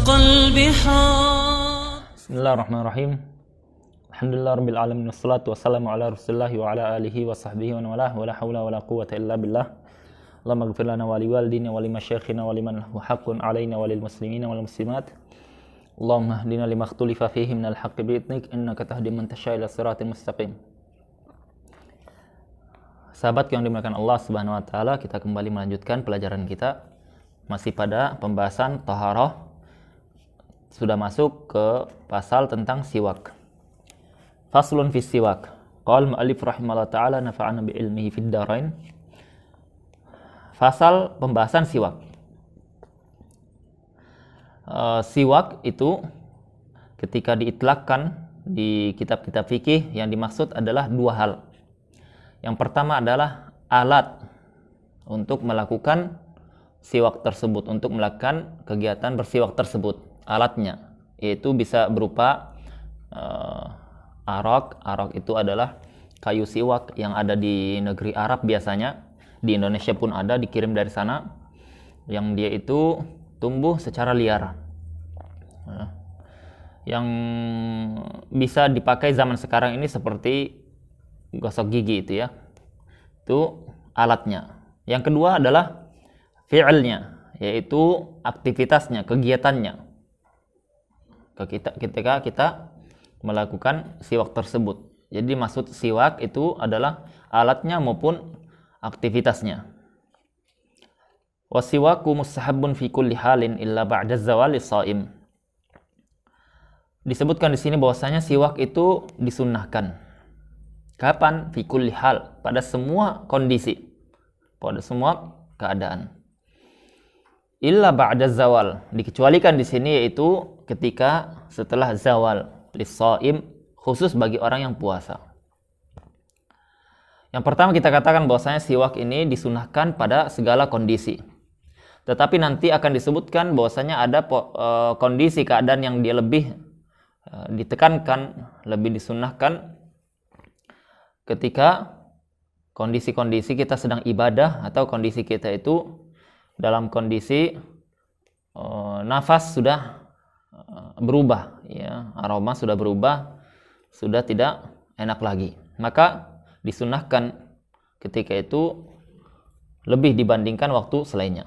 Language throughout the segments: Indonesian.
البحار. Bismillahirrahmanirrahim. Alhamdulillahirabbil alamin wassalatu wassalamu ala Rasulillah wa ala alihi wa sahbihi wa walah wa la haula wa la quwwata illa billah. Allahumma ighfir lana wa liwalidina wa limasyayikhina wa liman lahu haqqun alaina wa lil muslimina wal muslimat. Allahumma hdina lima ikhtalafa fihi minal haqqi bi'idnik innaka tahdi man tasya' ila siratal mustaqim. Sahabat yang dimuliakan Allah Subhanahu wa taala, kita kembali melanjutkan pelajaran kita masih pada pembahasan taharah. Sudah masuk ke pasal tentang siwak. Faslun fi siwak. Qala al-mu'allif rahimahullah ta'ala nafa'ana bi ilmihi fid darain. Fasal pembahasan siwak. Siwak itu ketika diitlakkan di kitab-kitab fikih yang dimaksud adalah dua hal. Yang pertama adalah alat untuk melakukan siwak tersebut, untuk melakukan kegiatan bersiwak tersebut. Alatnya yaitu bisa berupa arak. Arak itu adalah kayu siwak yang ada di negeri Arab biasanya. Di Indonesia pun ada, dikirim dari sana, yang dia itu tumbuh secara liar, yang bisa dipakai zaman sekarang ini seperti gosok gigi itu ya. Itu alatnya. Yang kedua adalah fi'ilnya, yaitu aktivitasnya, kegiatannya ketika kita melakukan siwak tersebut. Jadi maksud siwak itu adalah alatnya maupun aktivitasnya. Wasiwaku mustahabbun fi kulli halin illa ba'da zawali shaim. Disebutkan di sini bahwasanya siwak itu disunnahkan. Kapan? Fi kulli hal, pada semua kondisi, pada semua keadaan. Illa ba'da zawal, dikecualikan di sini yaitu ketika setelah zawal, lis-shaim, khusus bagi orang yang puasa. Yang pertama kita katakan bahwasanya siwak ini disunahkan pada segala kondisi. Tetapi nanti akan disebutkan bahwasanya ada kondisi keadaan yang dia lebih ditekankan, lebih disunahkan ketika kondisi-kondisi kita sedang ibadah atau kondisi kita itu dalam kondisi nafas sudah berubah, ya, aroma sudah berubah, sudah tidak enak lagi. Maka disunahkan ketika itu lebih dibandingkan waktu selainnya.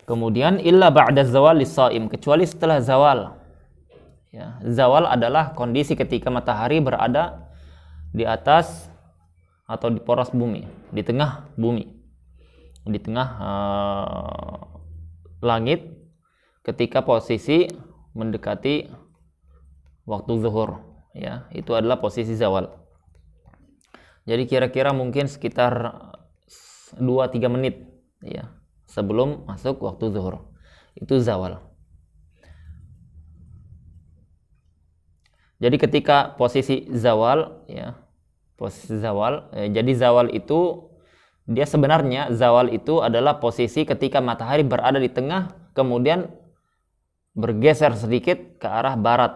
Kemudian illa ba'da zawal lis-shaim, kecuali setelah zawal. Ya, zawal adalah kondisi ketika matahari berada di atas atau di poros bumi, di tengah bumi, di tengah langit, ketika posisi mendekati waktu zuhur, ya, itu adalah posisi zawal. Jadi kira-kira mungkin sekitar 2-3 menit, ya, sebelum masuk waktu zuhur, itu zawal. Jadi ketika posisi zawal, ya, posisi zawal, jadi zawal itu dia sebenarnya zawal itu adalah posisi ketika matahari berada di tengah, kemudian bergeser sedikit ke arah barat.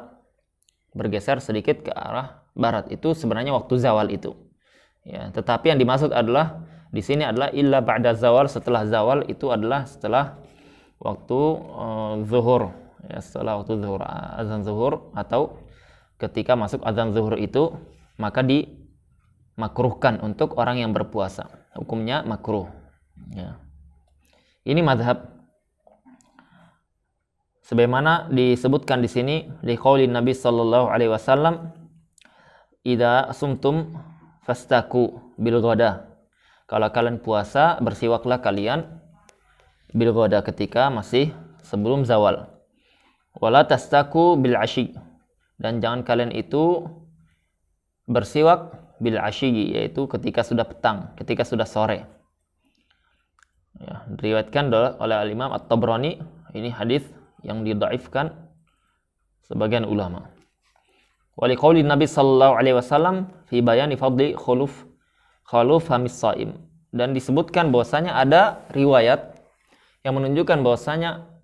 Bergeser sedikit ke arah barat. Itu sebenarnya waktu zawal itu. Ya, tetapi yang dimaksud adalah di sini adalah illa ba'da zawal, setelah zawal itu adalah setelah waktu zuhur. Ya, setelah waktu zuhur, azan zuhur, atau ketika masuk azan zuhur itu, maka dimakruhkan untuk orang yang berpuasa. Hukumnya makruh. Ya. Ini mazhab. Sebagaimana disebutkan di sini di qaulin Nabi sallallahu alaihi wasallam, "Idza sumtum fastaku bil ghada." Kalau kalian puasa, bersiwaklah kalian bil ghada, ketika masih sebelum zawal. Wala tastaku bil asyi, dan jangan kalian itu bersiwak bil asyi, yaitu ketika sudah petang, ketika sudah sore. Ya, diriwayatkan oleh Al-Imam At-Tabrani, ini hadis yang didhaifkan sebagian ulama. Wa liqauli Nabi sallallahu alaihi wasallam fi bayani fadli khuluf famis shaim, dan disebutkan bahwasanya ada riwayat yang menunjukkan bahwasanya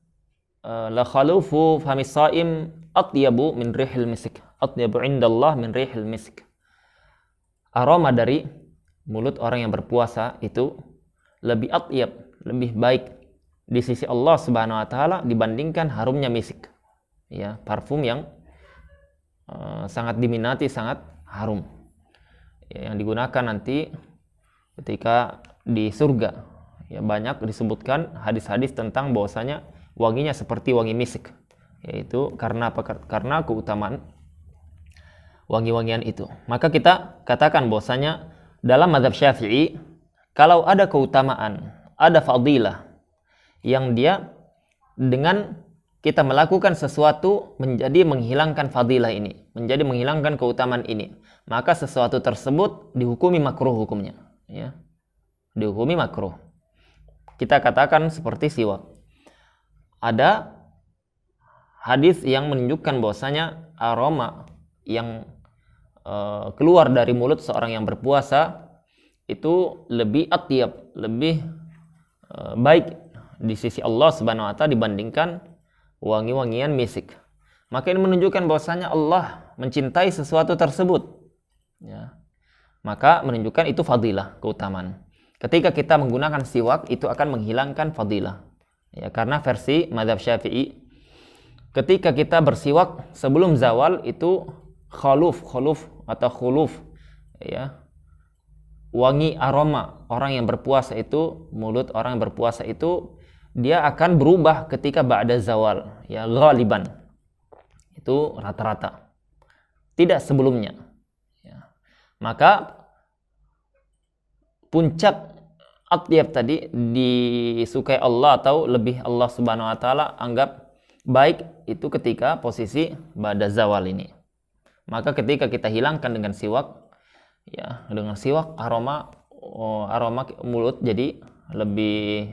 la khalufu famis shaim atyabu min rihil misk, atyabu indallah min rihil misk. Aroma dari mulut orang yang berpuasa itu lebih atyab, lebih baik di sisi Allah Subhanahu wa taala dibandingkan harumnya misik. ya, parfum yang sangat diminati, sangat harum, ya, yang digunakan nanti ketika di surga. Ya, banyak disebutkan hadis-hadis tentang bahwasanya wanginya seperti wangi misik, yaitu karena apa? Karena keutamaan wangi-wangian itu. Maka kita katakan bahwasanya dalam mazhab Syafi'i, kalau ada keutamaan, ada fadilah yang dia dengan kita melakukan sesuatu menjadi menghilangkan fadilah ini, menjadi menghilangkan keutamaan ini, maka sesuatu tersebut dihukumi makruh hukumnya, ya. Dihukumi makruh. Kita katakan seperti siwak. Ada hadis yang menunjukkan bahwasanya aroma yang keluar dari mulut seorang yang berpuasa itu lebih atyab, lebih baik di sisi Allah Subhanahu wa taala dibandingkan wangi-wangian misik. Maka ini menunjukkan bahwasanya Allah mencintai sesuatu tersebut, ya. Maka menunjukkan itu fadilah, keutamaan. Ketika kita menggunakan siwak, itu akan menghilangkan fadilah, ya, karena versi mazhab Syafi'i, ketika kita bersiwak sebelum zawal itu khuluf atau khuluf, ya, wangi aroma orang yang berpuasa itu, mulut orang yang berpuasa itu dia akan berubah ketika ba'da zawal, ya, ghaliban. Itu rata-rata. Tidak sebelumnya, ya. Maka puncak atyab tadi disukai Allah atau lebih Allah Subhanahu wa taala anggap baik itu ketika posisi ba'da zawal ini. Maka ketika kita hilangkan dengan siwak, ya, dengan siwak aroma mulut jadi lebih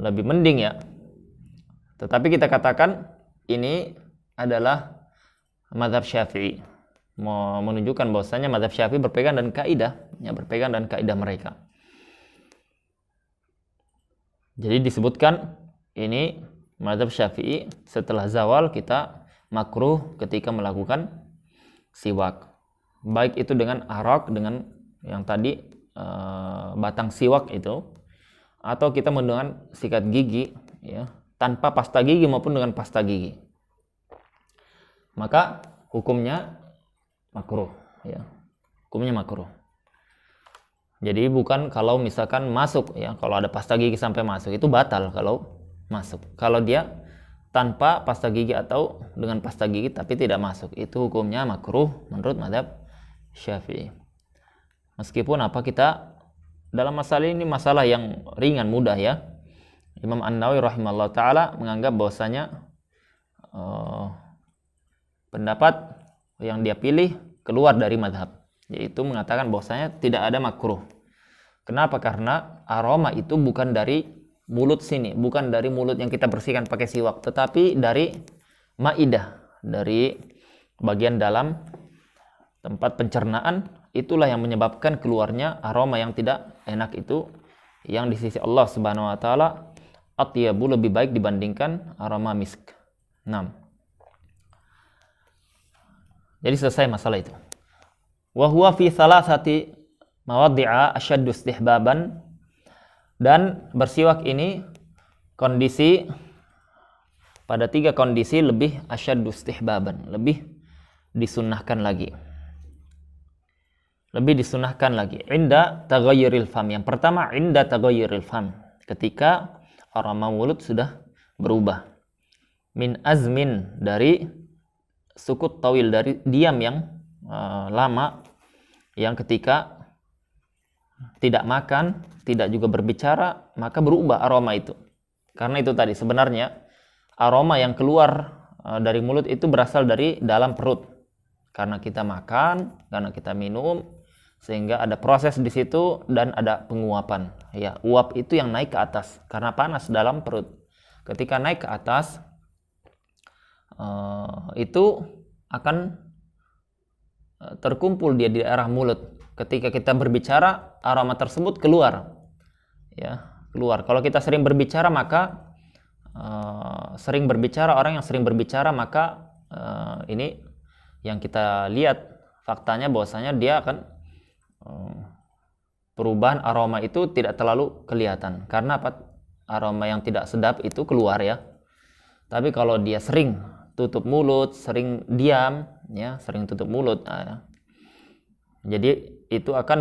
mending, ya. Tetapi kita katakan ini adalah mazhab Syafi'i, menunjukkan bahwasanya mazhab Syafi'i berpegang dan kaidah, ya, berpegang dan kaidah mereka. Jadi disebutkan ini mazhab Syafi'i, setelah zawal kita makruh ketika melakukan siwak. Baik itu dengan arak, dengan yang tadi batang siwak itu, atau kita menggunakan sikat gigi, ya, tanpa pasta gigi maupun dengan pasta gigi. Maka hukumnya makruh, ya. Hukumnya makruh. Jadi bukan kalau misalkan masuk, ya, kalau ada pasta gigi sampai masuk itu batal kalau masuk. Kalau dia tanpa pasta gigi atau dengan pasta gigi tapi tidak masuk, itu hukumnya makruh menurut mazhab Syafi'i. Meskipun kita dalam masalah ini masalah yang ringan, mudah, ya. Imam An-Nawawi rahimahullah taala menganggap bahwasanya pendapat yang dia pilih keluar dari mazhab, yaitu mengatakan bahwasanya tidak ada makruh. Kenapa? Karena aroma itu bukan dari mulut sini, bukan dari mulut yang kita bersihkan pakai siwak, tetapi dari maidah, dari bagian dalam tempat pencernaan, itulah yang menyebabkan keluarnya aroma yang tidak enak itu, yang di sisi Allah Subhanahu wa taala atyabu, lebih baik dibandingkan aroma misk. 6. Jadi selesai masalah itu. Wa huwa fi salasati mawadhi'a asyaddu istihbaban, dan bersiwak ini kondisi pada 3 kondisi lebih asyaddu istihbaban, lebih disunnahkan lagi. Lebih disunnahkan lagi. Inda taghayyuril fam. Yang pertama inda taghayyuril fam, ketika aroma mulut sudah berubah. Min azmin, dari sukut tawil, dari diam yang lama, yang ketika tidak makan, tidak juga berbicara, maka berubah aroma itu. Karena itu tadi sebenarnya aroma yang keluar dari mulut itu berasal dari dalam perut. Karena kita makan, karena kita minum, sehingga ada proses di situ dan ada penguapan. Ya, uap itu yang naik ke atas karena panas dalam perut. Ketika naik ke atas, itu akan terkumpul dia di daerah mulut. Ketika kita berbicara, aroma tersebut keluar, ya, keluar. Kalau kita sering berbicara, maka orang yang sering berbicara, maka ini yang kita lihat faktanya bahwasanya dia akan perubahan aroma itu tidak terlalu kelihatan. Karena apa? Aroma yang tidak sedap itu keluar, ya. Tapi kalau dia sering tutup mulut, sering diam, ya, sering tutup mulut. Jadi itu akan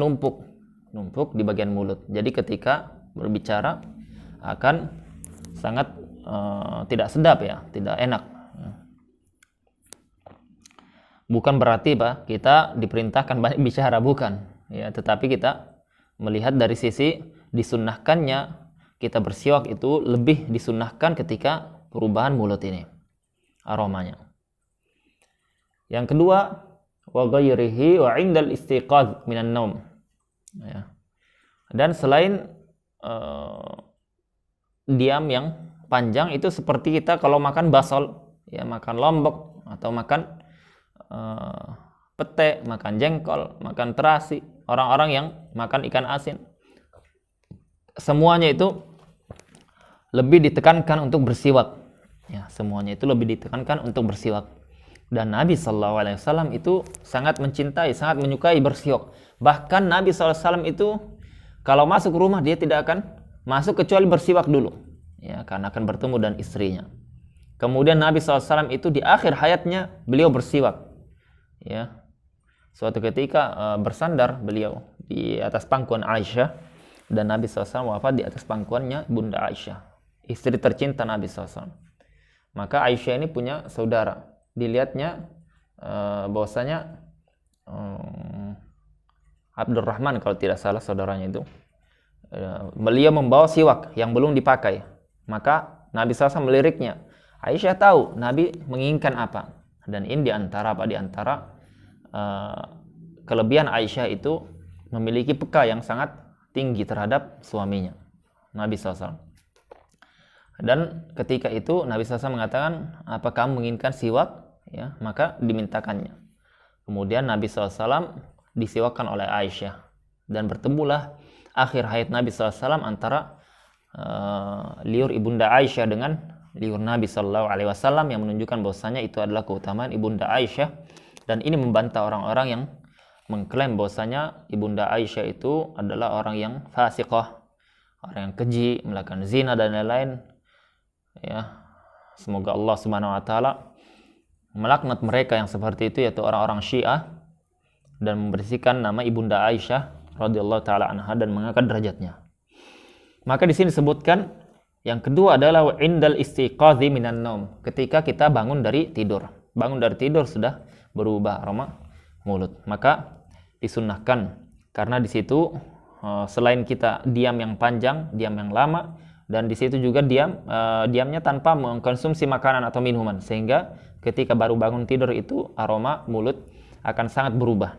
numpuk di bagian mulut. Jadi ketika berbicara akan sangat tidak sedap, ya, tidak enak. Bukan berarti Pak, kita diperintahkan banyak bicara, bukan, ya, tetapi kita melihat dari sisi disunnahkannya kita bersiwak itu lebih disunnahkan ketika perubahan mulut ini, aromanya. Yang kedua, wa ghairihi wa 'indal istiqadz minan naum. Ya. Dan selain diam yang panjang itu seperti kita kalau makan basol, ya, makan lombok atau makan pete, makan jengkol, makan terasi, orang-orang yang makan ikan asin, semuanya itu lebih ditekankan untuk bersiwak, ya, semuanya itu lebih ditekankan untuk bersiwak. Dan Nabi SAW itu sangat mencintai, sangat menyukai bersiwak. Bahkan Nabi SAW itu kalau masuk rumah dia tidak akan masuk kecuali bersiwak dulu, ya, karena akan bertemu dan istrinya. Kemudian Nabi SAW itu di akhir hayatnya beliau bersiwak, ya. Suatu ketika bersandar beliau di atas pangkuan Aisyah, dan Nabi SAW wafat di atas pangkuannya Bunda Aisyah, istri tercinta Nabi SAW. Maka Aisyah ini punya saudara. Dilihatnya bahwasanya Abdurrahman kalau tidak salah saudaranya itu, beliau membawa siwak yang belum dipakai. Maka Nabi SAW meliriknya. Aisyah tahu Nabi menginginkan apa. Dan ini diantara kelebihan Aisyah itu memiliki peka yang sangat tinggi terhadap suaminya, Nabi SAW. Dan ketika itu Nabi SAW mengatakan, apa kamu menginginkan siwak? Ya, maka dimintakannya. Kemudian Nabi SAW disiwakkan oleh Aisyah. Dan bertemulah akhir hayat Nabi SAW antara liur ibunda Aisyah dengan liur Nabi SAW, yang menunjukkan bahwasanya itu adalah keutamaan ibunda Aisyah. Dan ini membantah orang-orang yang mengklaim bahwasanya ibunda Aisyah itu adalah orang yang fasiqah, orang yang keji, melakukan zina dan lain-lain. Ya, semoga Allah Subhanahu wa taala melaknat mereka yang seperti itu, yaitu orang-orang Syiah, dan membersihkan nama ibunda Aisyah radhiyallahu taala anha dan mengangkat derajatnya. Maka di sini disebutkan yang kedua adalah indal istiqadzi minan naum, ketika kita bangun dari tidur. Bangun dari tidur sudah berubah aroma mulut, maka disunnahkan, karena di situ selain kita diam yang panjang, diam yang lama, dan di situ juga diamnya tanpa mengkonsumsi makanan atau minuman, sehingga ketika baru bangun tidur itu aroma mulut akan sangat berubah.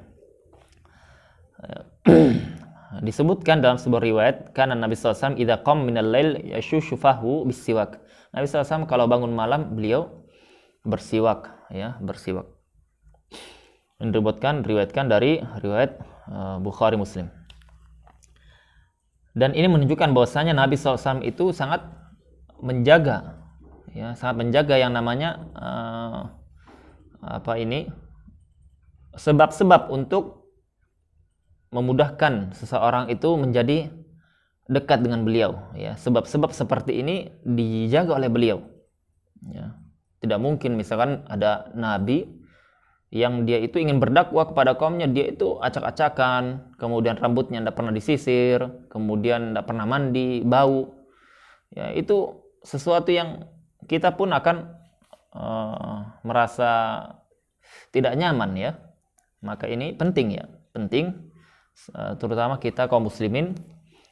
Disebutkan dalam sebuah riwayat, karena Nabi SAW idza qam minal lail yashushu fahu bisiwak. Nabi SAW kalau bangun malam beliau bersiwak, ya, bersiwak. Diriwayatkan dari riwayat Bukhari Muslim. Dan ini menunjukkan bahwasanya Nabi SAW itu sangat menjaga, ya, sangat menjaga yang namanya sebab-sebab untuk memudahkan seseorang itu menjadi dekat dengan beliau, ya. Sebab-sebab seperti ini dijaga oleh beliau, ya. Tidak mungkin misalkan ada nabi yang dia itu ingin berdakwah kepada kaumnya, dia itu acak-acakan, kemudian rambutnya tidak pernah disisir, kemudian tidak pernah mandi, bau, ya, itu sesuatu yang kita pun akan merasa tidak nyaman, ya. Maka ini penting, ya, penting, terutama kita kaum muslimin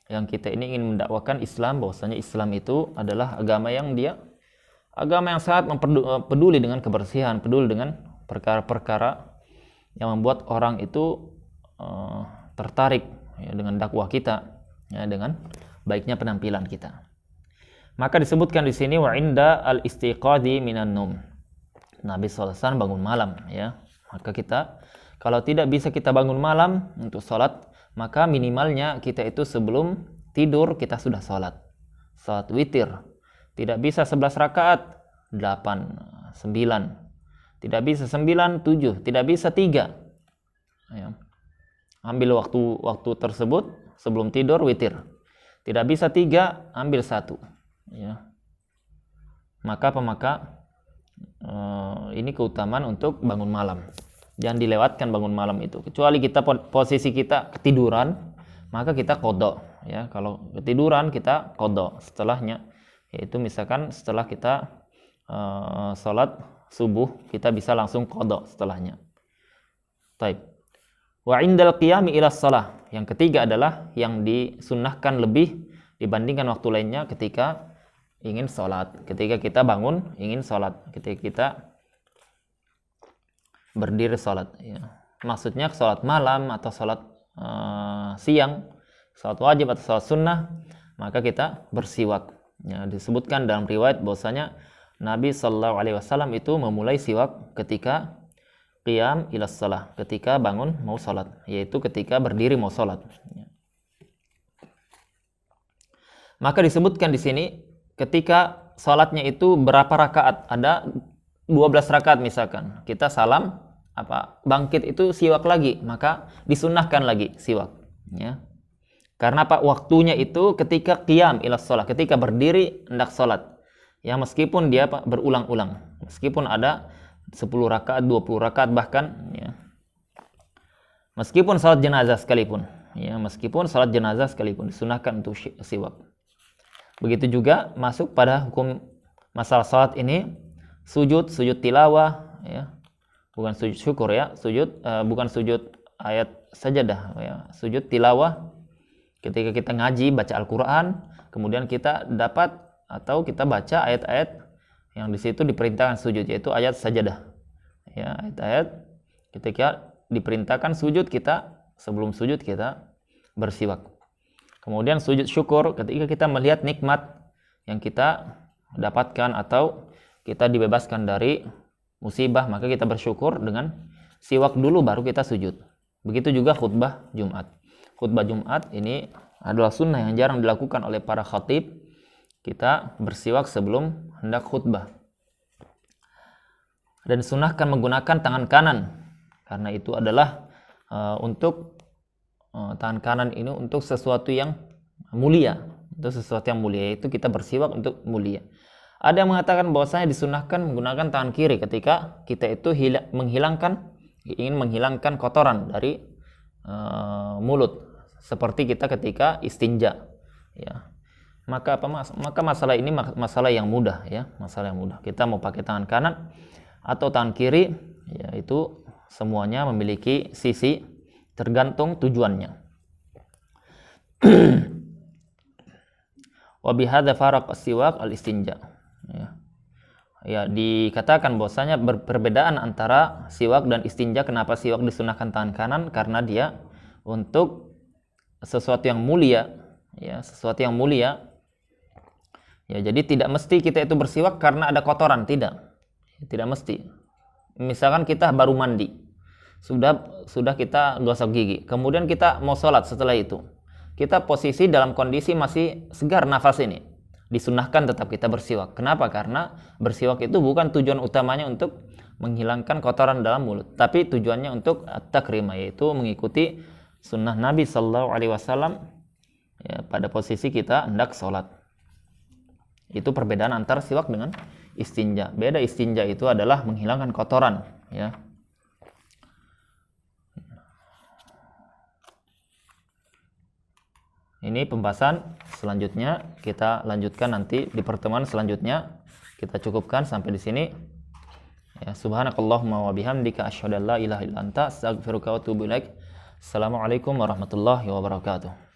yang kita ini ingin mendakwakan Islam, bahwasanya Islam itu adalah agama yang sangat peduli dengan kebersihan, peduli dengan perkara-perkara yang membuat orang itu tertarik, ya, dengan dakwah kita, ya, dengan baiknya penampilan kita. Maka disebutkan di sini wa inda al istiqadzi minan num. Nabi SAW bangun malam, ya. Maka kita kalau tidak bisa kita bangun malam untuk sholat, maka minimalnya kita itu sebelum tidur kita sudah sholat witir. Tidak bisa 11 rakaat, 8, 9. Tidak bisa 9, 7. Tidak bisa 3. Ya. Ambil waktu tersebut sebelum tidur witir. Tidak bisa 3, ambil 1. Ya. Maka Ini keutamaan untuk bangun malam. Jangan dilewatkan bangun malam itu. Kecuali kita posisi kita ketiduran, maka kita qadha ya. Kalau ketiduran kita qadha setelahnya. Yaitu misalkan setelah kita salat subuh, kita bisa langsung qadha setelahnya. Taib. Wa indal qiyami ila shalah. Yang ketiga adalah yang disunnahkan lebih dibandingkan waktu lainnya ketika ingin sholat. Ketika kita bangun ingin sholat. Ketika kita berdiri sholat. Ya. Maksudnya sholat malam atau sholat siang, sholat wajib atau sholat sunnah, maka kita bersiwak. Ya, disebutkan dalam riwayat bahwasanya Nabi Shallallahu Alaihi Wasallam itu memulai siwak ketika qiyam ila shalah, ketika bangun mau sholat, yaitu ketika berdiri mau sholat. Ya. Maka disebutkan di sini ketika sholatnya itu berapa rakaat, ada 12 rakaat misalkan, kita salam bangkit itu siwak lagi, maka disunnahkan lagi siwak. Ya. Karena waktunya itu ketika qiyam ila shalah, ketika berdiri hendak sholat. Ya meskipun dia berulang-ulang, meskipun ada 10 rakaat, 20 rakaat bahkan, ya. Meskipun salat jenazah sekalipun, ya meskipun salat jenazah sekalipun disunnahkan untuk siwak. Begitu juga masuk pada hukum masalah salat ini sujud tilawah, ya. Bukan sujud syukur ya, bukan sujud ayat sajadah ya, sujud tilawah ketika kita ngaji baca Al-Qur'an, kemudian kita dapat atau kita baca ayat-ayat yang di situ diperintahkan sujud, yaitu ayat sajadah. Ya, ayat-ayat ketika diperintahkan sujud, kita sebelum sujud kita bersiwak. Kemudian sujud syukur ketika kita melihat nikmat yang kita dapatkan atau kita dibebaskan dari musibah, maka kita bersyukur dengan siwak dulu baru kita sujud. Begitu juga khutbah Jumat. Khutbah Jumat ini adalah sunnah yang jarang dilakukan oleh para khatib. Kita bersiwak sebelum hendak khutbah. Dan sunnahkan menggunakan tangan kanan. Karena itu adalah untuk tangan kanan ini untuk sesuatu yang mulia. Untuk sesuatu yang mulia, yaitu kita bersiwak untuk mulia. Ada yang mengatakan bahwasanya disunnahkan menggunakan tangan kiri ketika kita itu ingin menghilangkan kotoran dari mulut, seperti kita ketika istinja. Ya. Maka masalah ini masalah yang mudah ya, masalah yang mudah. Kita mau pakai tangan kanan atau tangan kiri, ya itu semuanya memiliki sisi tergantung tujuannya. Wa bihadza faraq as-siwak al-istinja. Ya, dikatakan bahwasanya perbedaan antara siwak dan istinja. Kenapa siwak disunahkan tangan kanan? Karena dia untuk sesuatu yang mulia, ya, sesuatu yang mulia. Ya, jadi tidak mesti kita itu bersiwak karena ada kotoran, tidak mesti. Misalkan kita baru mandi, sudah kita gosok gigi, kemudian kita mau sholat setelah itu, kita posisi dalam kondisi masih segar nafas ini, disunnahkan tetap kita bersiwak. Kenapa? Karena bersiwak itu bukan tujuan utamanya untuk menghilangkan kotoran dalam mulut, tapi tujuannya untuk at-takrimah, yaitu mengikuti sunnah Nabi Sallallahu Alaihi Wasallam ya, pada posisi kita hendak sholat. Itu perbedaan antara siwak dengan istinja. Beda, istinja itu adalah menghilangkan kotoran, ya. Ini pembahasan selanjutnya kita lanjutkan nanti di pertemuan selanjutnya. Kita cukupkan sampai di sini. Ya, subhanakallahumma wa bihamdika asyhadu an la ilaha illa anta astaghfiruka wa atubu ilaik. Assalamualaikum warahmatullahi wabarakatuh.